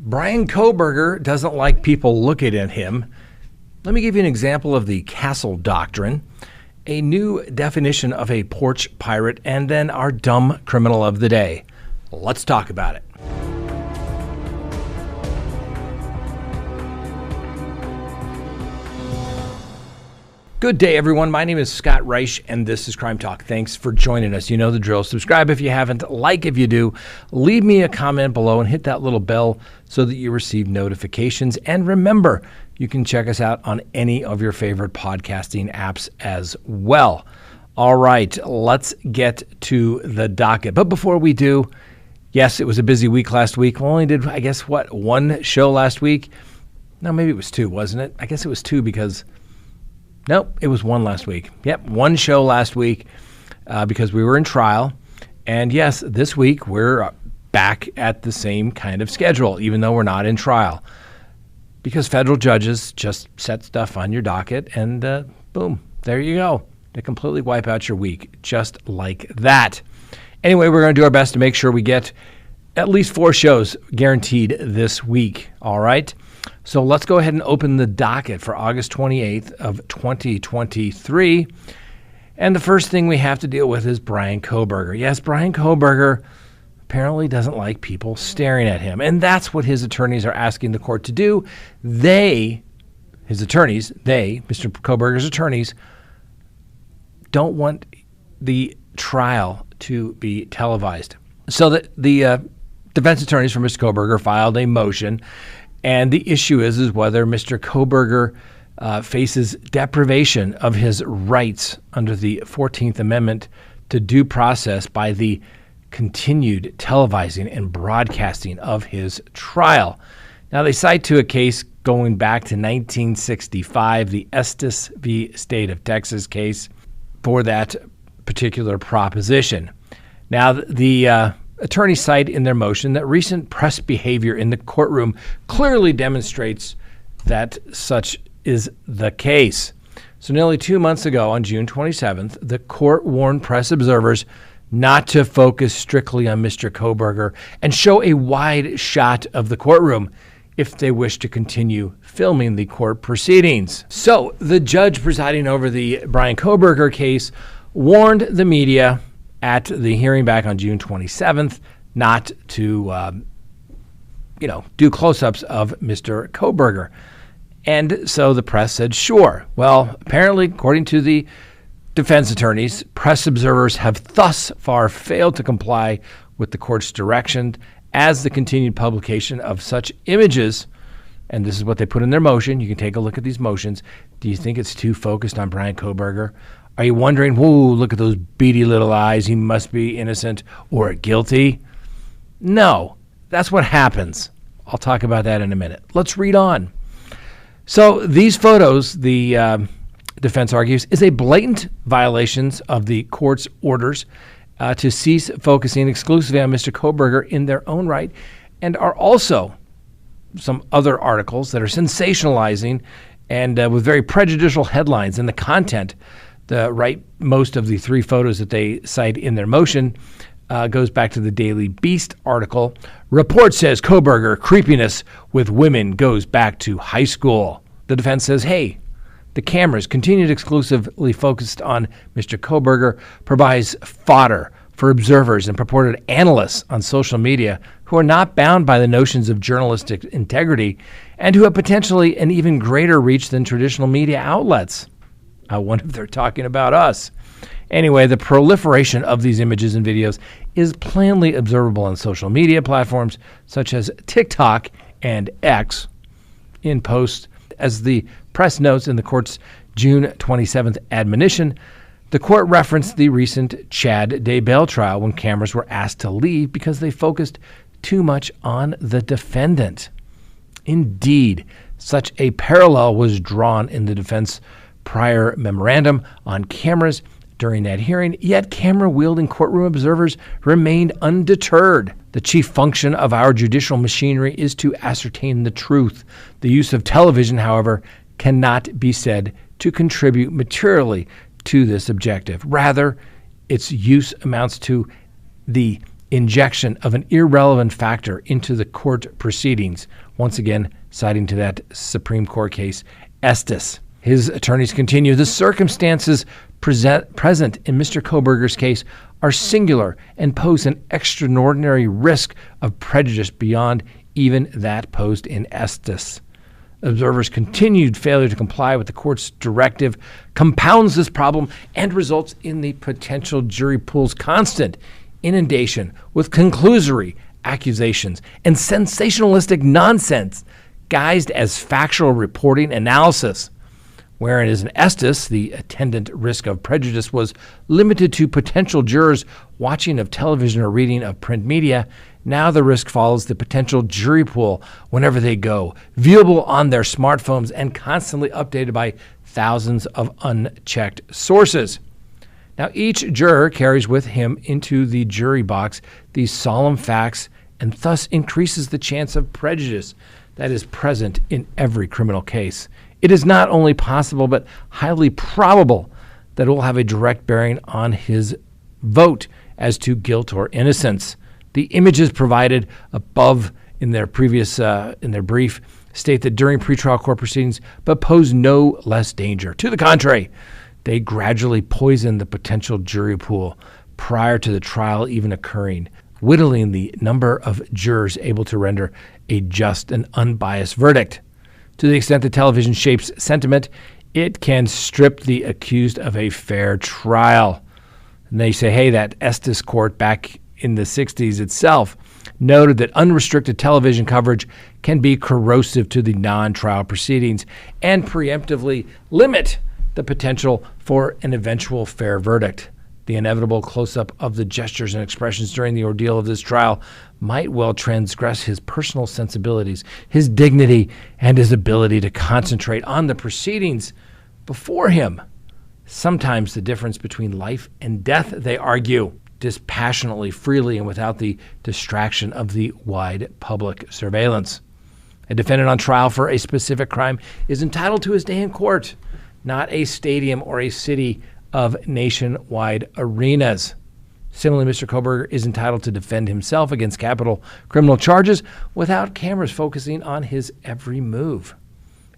Bryan Kohberger doesn't like people looking at him. Let me give you an example of the Castle Doctrine, a new definition of a porch pirate, and then our dumb criminal of the day. Let's talk about it. Good day, everyone. My name is Scott Reich, and this is CrimeTalk. Thanks for joining us. You know the drill. Subscribe if you haven't. Like if you do. Leave me a comment below and hit that little bell so that you receive notifications. And remember, you can check us out on any of your favorite podcasting apps as well. All right, let's get to the docket. But before we do, yes, it was a busy week last week. We only did, one show last week? No, maybe it was two, wasn't it? I guess it was two because... Nope, it was one last week. Yep, one show last week because we were in trial. And yes, this week we're back at the same kind of schedule, even though we're not in trial. Because federal judges just set stuff on your docket and boom, there you go. They completely wipe out your week, just like that. Anyway, we're going to do our best to make sure we get at least 4 shows guaranteed this week, all right? So let's go ahead and open the docket for August 28th of 2023. And the first thing we have to deal with is Bryan Kohberger. Yes, Bryan Kohberger apparently doesn't like people staring at him. And that's what his attorneys are asking the court to do. Mr. Kohberger's attorneys, don't want the trial to be televised. So that the defense attorneys for Mr. Kohberger filed a motion. And the issue is whether Mr. Kohberger faces deprivation of his rights under the 14th Amendment to due process by the continued televising and broadcasting of his trial. Now, they cite to a case going back to 1965, the Estes v. State of Texas case, for that particular proposition. Now, the attorneys cite in their motion that recent press behavior in the courtroom clearly demonstrates that such is the case. So nearly 2 months ago, on June 27th, the court warned press observers not to focus strictly on Mr. Kohberger and show a wide shot of the courtroom if they wish to continue filming the court proceedings. So the judge presiding over the Bryan Kohberger case warned the media at the hearing back on June 27th, not to, do close-ups of Mr. Kohberger. And so the press said, sure. Well, apparently, according to the defense attorneys, press observers have thus far failed to comply with the court's direction as the continued publication of such images, and this is what they put in their motion. You can take a look at these motions. Do you think it's too focused on Bryan Kohberger? Are you wondering, whoa, look at those beady little eyes. He must be innocent or guilty. No, that's what happens. I'll talk about that in a minute. Let's read on. So these photos, the defense argues, is a blatant violation of the court's orders to cease focusing exclusively on Mr. Kohberger in their own right, and are also some other articles that are sensationalizing and with very prejudicial headlines, and the content. The rightmost of the 3 photos that they cite in their motion goes back to the Daily Beast article. Report says Kohberger creepiness with women goes back to high school. The defense says, hey, the cameras continued exclusively focused on Mr. Kohberger provides fodder for observers and purported analysts on social media who are not bound by the notions of journalistic integrity and who have potentially an even greater reach than traditional media outlets. I wonder if they're talking about us. Anyway, the proliferation of these images and videos is plainly observable on social media platforms such as TikTok and X. In post, as the press notes in the court's June 27th admonition, the court referenced the recent Chad Daybell trial when cameras were asked to leave because they focused too much on the defendant. Indeed, such a parallel was drawn in the defense prior memorandum on cameras during that hearing, yet camera-wielding courtroom observers remained undeterred. The chief function of our judicial machinery is to ascertain the truth. The use of television, however, cannot be said to contribute materially to this objective. Rather, its use amounts to the injection of an irrelevant factor into the court proceedings, once again citing to that Supreme Court case, Estes. His attorneys continue, the circumstances present in Mr. Kohberger's case are singular and pose an extraordinary risk of prejudice beyond even that posed in Estes. Observers' continued failure to comply with the court's directive compounds this problem and results in the potential jury pool's constant inundation with conclusory accusations and sensationalistic nonsense guised as factual reporting analysis. Whereas in Estes, the attendant risk of prejudice was limited to potential jurors watching of television or reading of print media, now the risk follows the potential jury pool whenever they go, viewable on their smartphones and constantly updated by thousands of unchecked sources. Now, each juror carries with him into the jury box these solemn facts and thus increases the chance of prejudice that is present in every criminal case. It is not only possible but highly probable that it will have a direct bearing on his vote as to guilt or innocence. The images provided above in their brief state that during pretrial court proceedings but pose no less danger. To the contrary, they gradually poison the potential jury pool prior to the trial even occurring, whittling the number of jurors able to render a just and unbiased verdict. To the extent that television shapes sentiment, it can strip the accused of a fair trial. And they say, hey, that Estes court back in the 60s itself noted that unrestricted television coverage can be corrosive to the non-trial proceedings and preemptively limit the potential for an eventual fair verdict. The inevitable close-up of the gestures and expressions during the ordeal of this trial might well transgress his personal sensibilities, his dignity, and his ability to concentrate on the proceedings before him. Sometimes the difference between life and death, they argue, dispassionately, freely, and without the distraction of the wide public surveillance. A defendant on trial for a specific crime is entitled to his day in court, not a stadium or a city of nationwide arenas. Similarly, Mr. Kohberger is entitled to defend himself against capital criminal charges without cameras focusing on his every move.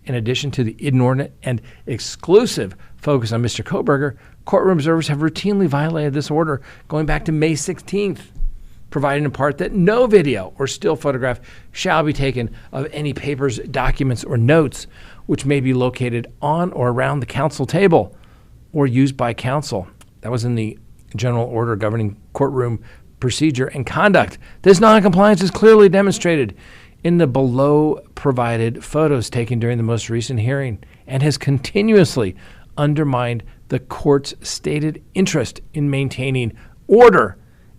In addition to the inordinate and exclusive focus on Mr. Kohberger, courtroom observers have routinely violated this order going back to May 16th, providing in part that no video or still photograph shall be taken of any papers, documents, or notes which may be located on or around the counsel table or used by counsel. That was in the General Order governing courtroom procedure and conduct. This noncompliance is clearly demonstrated in the below provided photos taken during the most recent hearing and has continuously undermined the court's stated interest in maintaining order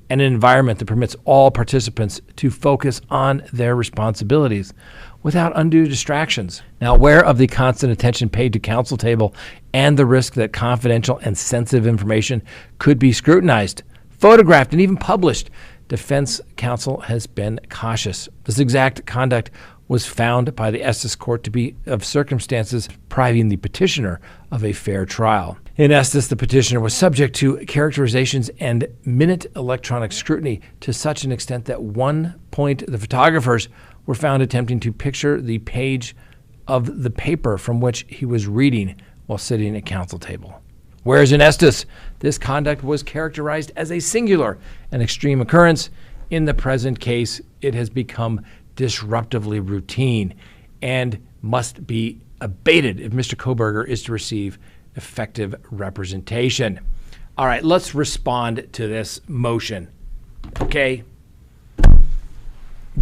and an environment that permits all participants to focus on their responsibilities without undue distractions. Now, aware of the constant attention paid to counsel table and the risk that confidential and sensitive information could be scrutinized, photographed, and even published, defense counsel has been cautious. This exact conduct was found by the Estes Court to be of circumstances depriving the petitioner of a fair trial. In Estes, the petitioner was subject to characterizations and minute electronic scrutiny to such an extent that one point the photographers were found attempting to picture the page of the paper from which he was reading while sitting at counsel table. Whereas in Estes, this conduct was characterized as a singular and extreme occurrence, in the present case, it has become disruptively routine and must be abated if Mr. Kohberger is to receive effective representation. All right, let's respond to this motion. Okay?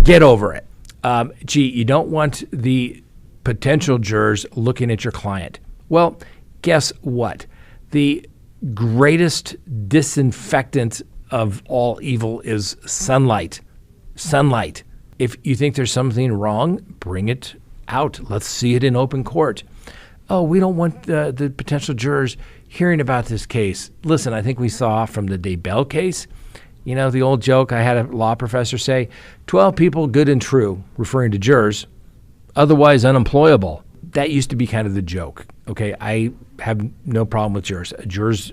Get over it. You don't want the potential jurors looking at your client. Well, guess what? The greatest disinfectant of all evil is sunlight. Sunlight. If you think there's something wrong, bring it out. Let's see it in open court. Oh, we don't want the potential jurors hearing about this case. Listen, I think we saw from the Daybell case, you know, the old joke I had a law professor say, 12 people good and true, referring to jurors, otherwise unemployable. That used to be kind of the joke. Okay, I have no problem with jurors. Jurors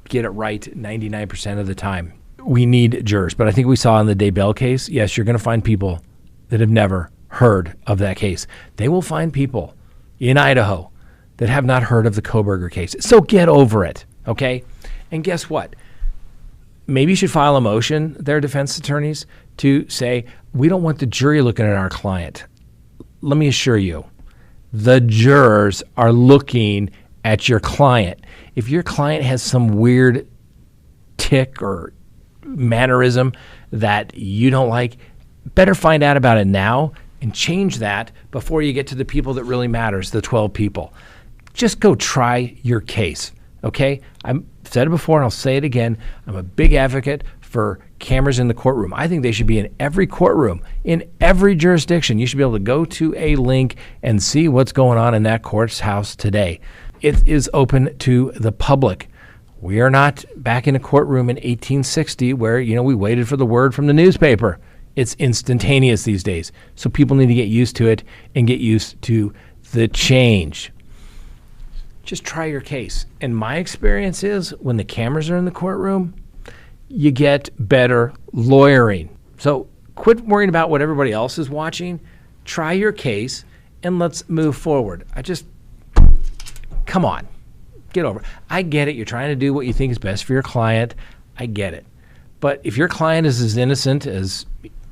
get it right 99% of the time. we need jurors. But I think we saw in the Daybell case, yes, you're going to find people that have never heard of that case. They will find people in Idaho that have not heard of the Kohberger case. So get over it, okay? And guess what? Maybe you should file a motion, their defense attorneys, to say, we don't want the jury looking at our client. Let me assure you, the jurors are looking at your client. If your client has some weird tick or mannerism that you don't like, better find out about it now and change that before you get to the people that really matters, the 12 people. Just go try your case, okay? I've said it before and I'll say it again. I'm a big advocate for cameras in the courtroom. I think they should be in every courtroom, in every jurisdiction. You should be able to go to a link and see what's going on in that court's house today. It is open to the public. We are not back in a courtroom in 1860 where, we waited for the word from the newspaper. It's instantaneous these days. So people need to get used to it and get used to the change. Just try your case. And my experience is when the cameras are in the courtroom, you get better lawyering. So quit worrying about what everybody else is watching. Try your case and let's move forward. Come on, get over it. I get it. You're trying to do what you think is best for your client. I get it. But if your client is as innocent as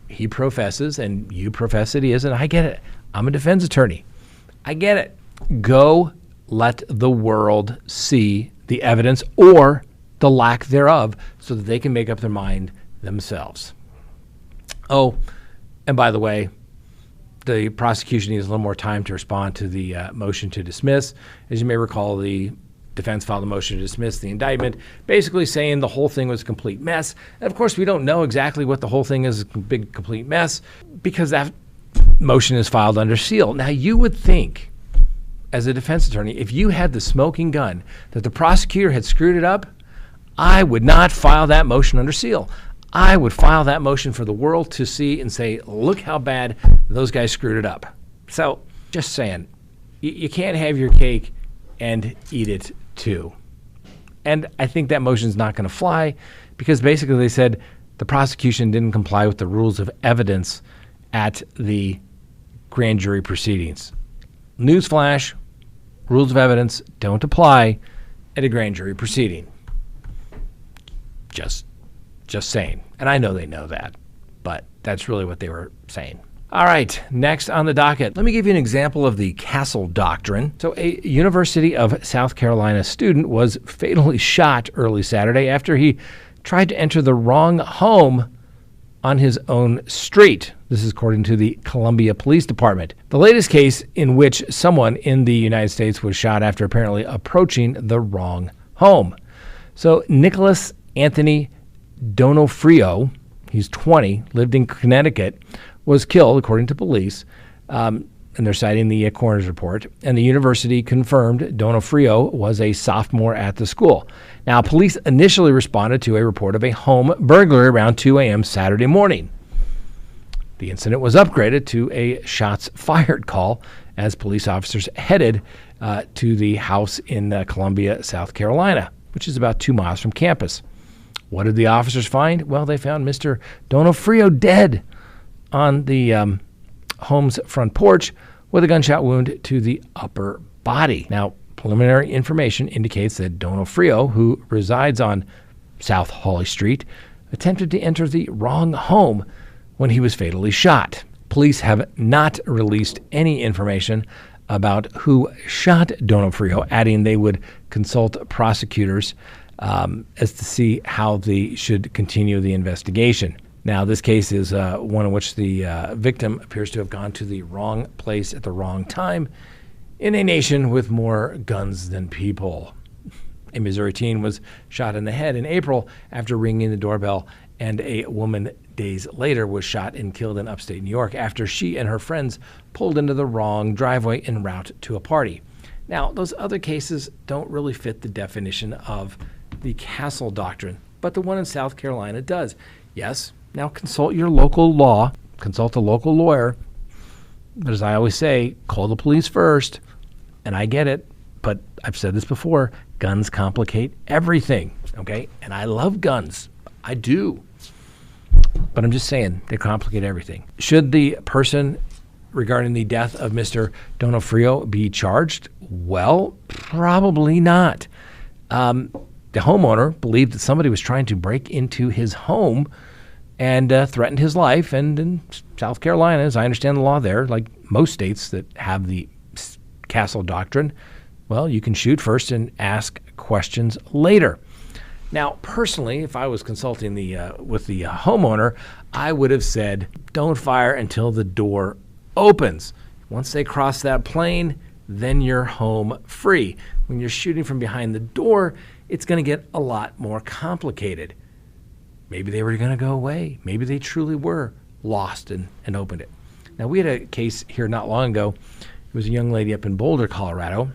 he professes and you profess that he isn't, I get it. I'm a defense attorney. I get it. Go let the world see the evidence or the lack thereof so that they can make up their mind themselves. Oh, and by the way, the prosecution needs a little more time to respond to the motion to dismiss. As you may recall, the defense filed a motion to dismiss the indictment, basically saying the whole thing was a complete mess. And of course, we don't know exactly what the whole thing is, a big complete mess, because that motion is filed under seal. Now, you would think, as a defense attorney, if you had the smoking gun that the prosecutor had screwed it up, I would not file that motion under seal. I would file that motion for the world to see and say, look how bad those guys screwed it up. So just saying, you can't have your cake and eat it too. And I think that motion is not going to fly because basically they said the prosecution didn't comply with the rules of evidence at the grand jury proceedings. Newsflash, rules of evidence don't apply at a grand jury proceeding. Just saying. And I know they know that, but that's really what they were saying. All right, next on the docket, let me give you an example of the Castle Doctrine. So a University of South Carolina student was fatally shot early Saturday after he tried to enter the wrong home on his own street. This is according to the Columbia Police Department. The latest case in which someone in the United States was shot after apparently approaching the wrong home. So Nicholas Anthony Donofrio, he's 20, lived in Connecticut, was killed, according to police, and they're citing the coroner's report. And the university confirmed Donofrio was a sophomore at the school. Now, police initially responded to a report of a home burglary around 2 a.m. Saturday morning. The incident was upgraded to a shots fired call as police officers headed to the house in Columbia, South Carolina, which is about 2 miles from campus. What did the officers find? Well, they found Mr. Donofrio dead on the home's front porch with a gunshot wound to the upper body. Now, preliminary information indicates that Donofrio, who resides on South Hawley Street, attempted to enter the wrong home when he was fatally shot. Police have not released any information about who shot Donofrio, adding they would consult prosecutors as to see how they should continue the investigation. Now, this case is one in which the victim appears to have gone to the wrong place at the wrong time in a nation with more guns than people. A Missouri teen was shot in the head in April after ringing the doorbell, and a woman days later was shot and killed in upstate New York after she and her friends pulled into the wrong driveway en route to a party. Now, those other cases don't really fit the definition of the Castle Doctrine, but the one in South Carolina does. Yes, now consult your local law, consult a local lawyer, but as I always say, call the police first. And I get it, but I've said this before, guns complicate everything, okay? And I love guns. I do. But I'm just saying, they complicate everything. Should the person regarding the death of Mr. Donofrio be charged? Well, probably not. The homeowner believed that somebody was trying to break into his home and threatened his life. And in South Carolina, as I understand the law there, like most states that have the Castle Doctrine, well, you can shoot first and ask questions later. Now, personally, if I was consulting with the homeowner, I would have said, don't fire until the door opens. Once they cross that plane, then you're home free. When you're shooting from behind the door, it's going to get a lot more complicated. Maybe they were going to go away. Maybe they truly were lost and opened it. Now, we had a case here not long ago. It was a young lady up in Boulder, Colorado.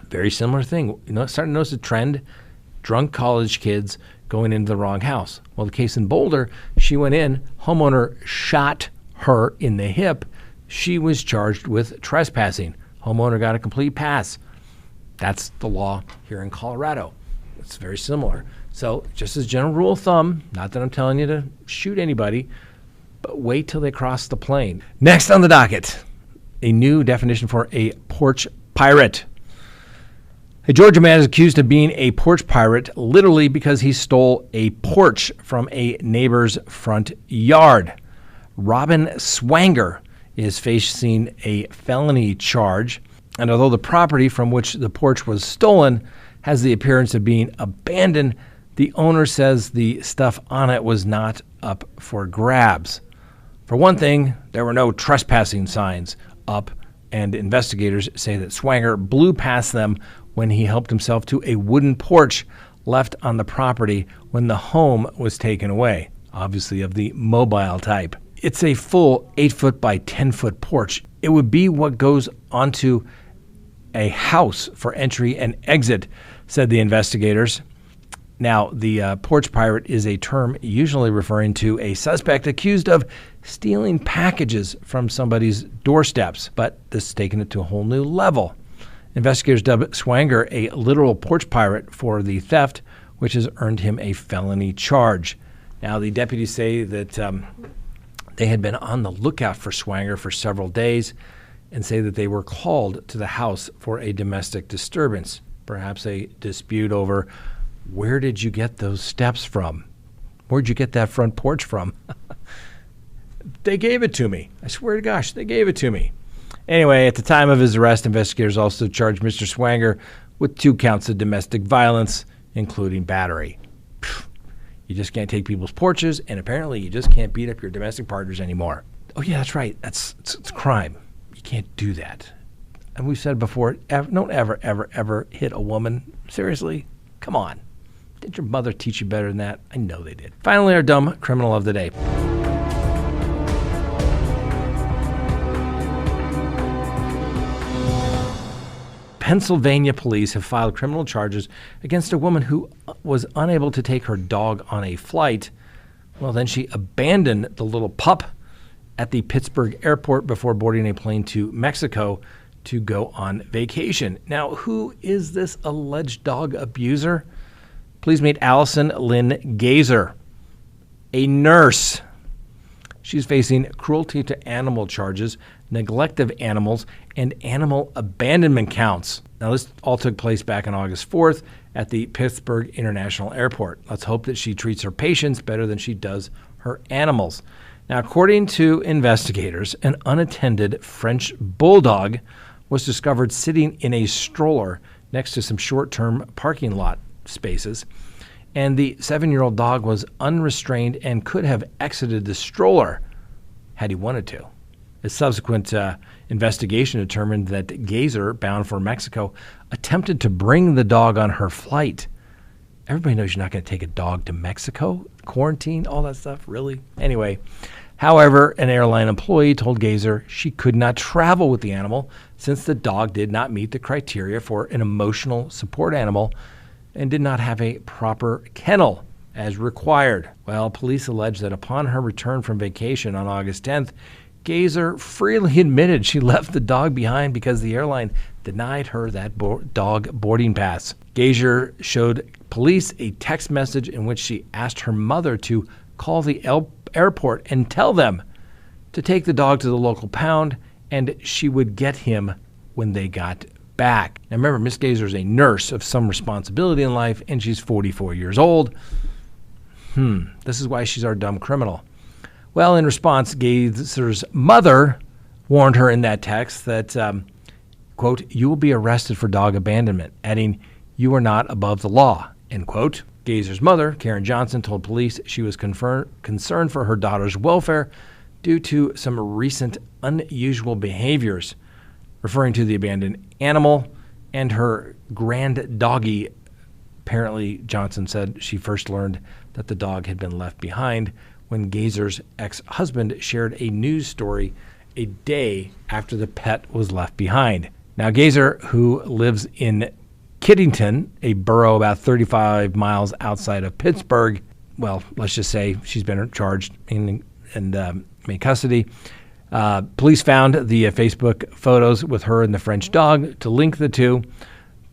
Very similar thing. Starting to notice a trend. Drunk college kids going into the wrong house. Well, the case in Boulder, she went in, homeowner shot her in the hip. She was charged with trespassing. Homeowner got a complete pass. That's the law here in Colorado. It's very similar. So just as a general rule of thumb, not that I'm telling you to shoot anybody, but wait till they cross the plane. Next on the docket, a new definition for a porch pirate. A Georgia man is accused of being a porch pirate literally because he stole a porch from a neighbor's front yard. Robin Swanger is facing a felony charge, and although the property from which the porch was stolen has the appearance of being abandoned, the owner says the stuff on it was not up for grabs. For one thing, there were no trespassing signs up, and investigators say that Swanger blew past them when he helped himself to a wooden porch left on the property when the home was taken away, obviously of the mobile type. It's a full 8-foot by 10-foot porch. It would be what goes onto a house for entry and exit, said the investigators. Now, the porch pirate is a term usually referring to a suspect accused of stealing packages from somebody's doorsteps, but this has taken it to a whole new level. Investigators dubbed Swanger a literal porch pirate for the theft, which has earned him a felony charge. Now, the deputies say that they had been on the lookout for Swanger for several days and say that they were called to the house for a domestic disturbance, perhaps a dispute over where did you get those steps from? Where'd you get that front porch from? They gave it to me. I swear to gosh, they gave it to me. Anyway, at the time of his arrest, investigators also charged Mr. Swanger with 2 counts of domestic violence, including battery. You just can't take people's porches, and apparently you just can't beat up your domestic partners anymore. Oh, yeah, that's right. It's a crime. You can't do that. And we've said before, don't ever hit a woman. Seriously? Come on. Didn't your mother teach you better than that? I know they did. Finally, our dumb criminal of the day. Pennsylvania police have filed criminal charges against a woman who was unable to take her dog on a flight. Well, then she abandoned the little pup at the Pittsburgh airport before boarding a plane to Mexico to go on vacation. Now, who is this alleged dog abuser? Please meet Allison Lynn Gazer, a nurse. She's facing cruelty to animal charges, neglect of animals, and animal abandonment counts. Now, this all took place back on August 4th at the Pittsburgh International Airport. Let's hope that she treats her patients better than she does her animals. Now, according to investigators, an unattended French bulldog was discovered sitting in a stroller next to some short-term parking lot spaces, and the 7-year-old dog was unrestrained and could have exited the stroller had he wanted to. A subsequent investigation determined that Gazer, bound for Mexico, attempted to bring the dog on her flight. Everybody knows you're not going to take a dog to Mexico, quarantine, all that stuff, really? Anyway, however, an airline employee told Gazer she could not travel with the animal since the dog did not meet the criteria for an emotional support animal and did not have a proper kennel as required. Well, police allege that upon her return from vacation on August 10th, Gazer freely admitted she left the dog behind because the airline denied her that dog boarding pass. Gazer showed police a text message in which she asked her mother to call the airport and tell them to take the dog to the local pound, and she would get him when they got back. Now remember, Miss Gazer is a nurse of some responsibility in life, and she's 44 years old. This is why she's our dumb criminal. Well, in response, Gazer's mother warned her in that text that, quote, "You will be arrested for dog abandonment," adding, "You are not above the law," end quote. Gazer's mother, Karen Johnson, told police she was concerned for her daughter's welfare due to some recent unusual behaviors, referring to the abandoned animal and her grand doggy. Apparently, Johnson said she first learned that the dog had been left behind when Gazer's ex-husband shared a news story a day after the pet was left behind. Now, Gazer, who lives in Kiddington, a borough about 35 miles outside of Pittsburgh, well, let's just say she's been charged and in custody. Police found the Facebook photos with her and the French dog to link the two.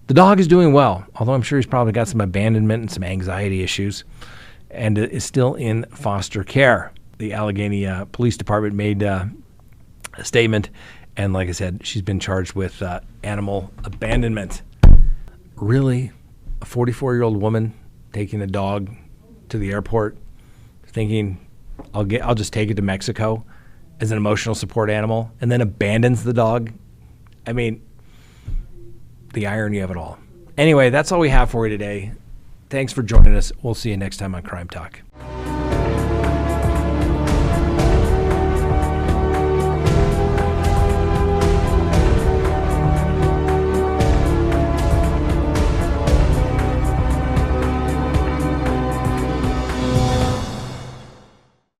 The dog is doing well, although I'm sure he's probably got some abandonment and some anxiety issues, and is still in foster care. The Allegheny Police Department made a statement, and like I said, she's been charged with animal abandonment. Really? A 44-year-old woman taking a dog to the airport, thinking, I'll just take it to Mexico as an emotional support animal, and then abandons the dog? I mean, the irony of it all. Anyway, that's all we have for you today. Thanks for joining us. We'll see you next time on Crime Talk.